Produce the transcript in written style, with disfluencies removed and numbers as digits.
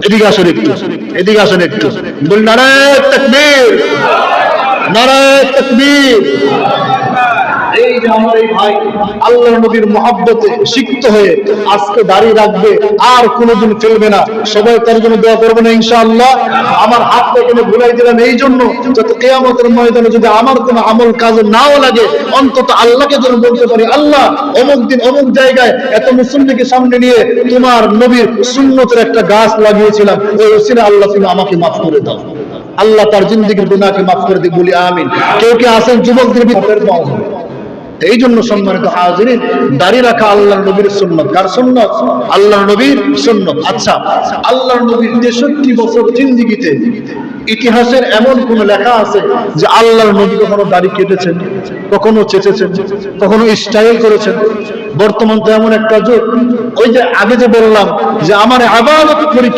এদিকে আসুন একটু, এদিকে আসুন একটু, বলি নারায়ে তাকবীর, নারায়ে তাকবীর। এই যে আমার এই ভাই আল্লাহর নবীর মহব্বতে সিক্ত হয়ে আজকে দাড়ি রাখবে, আর কোনোদিন ফেলবে না। সবাই তার জন্য দোয়া করবেন ইনশাআল্লাহ। আমার হাতটা এখানে ভুলাই দিলাম এই জন্য, যাতে কিয়ামতের ময়দানে যদি আমার কোনো আমল কাজে নাও লাগে, অন্তত আল্লাহকে যেন বলতে পারি, আল্লাহ অমুক দিন অমুক জায়গায় এত মুসল্লিকে সামনে নিয়ে তোমার নবীর সুন্নতের একটা গাছ লাগিয়েছিলাম, ওই ওসিলা আল্লাহ তুমি আমাকে মাফ করে দাও। আল্লাহ তার জিন্দেগির গুনাহকে মাফ করে দিক, বলি আমিন। কেউ কি আছেন যুবকদের ভিতরে? এই জন্য সম্মানিত হাজিরিন, দাড়ি রাখা আল্লাহর নবীর সুন্নাত। কার সুন্নাত? আল্লাহর নবীর সুন্নাত। আচ্ছা, আল্লাহর নবীর 63 বছর জিন্দেগিতে ইতিহাসের এমন কোন লেখা আছে যে আল্লাহর নবী কখনো দাড়ি কেটেছেন, কখনো চেঁচেছেন, কখনো স্টাইল করেছেন? বর্তমান তো এমন একটা যুগ, ওই যে আগে যে বললাম যে আমার ইবাদত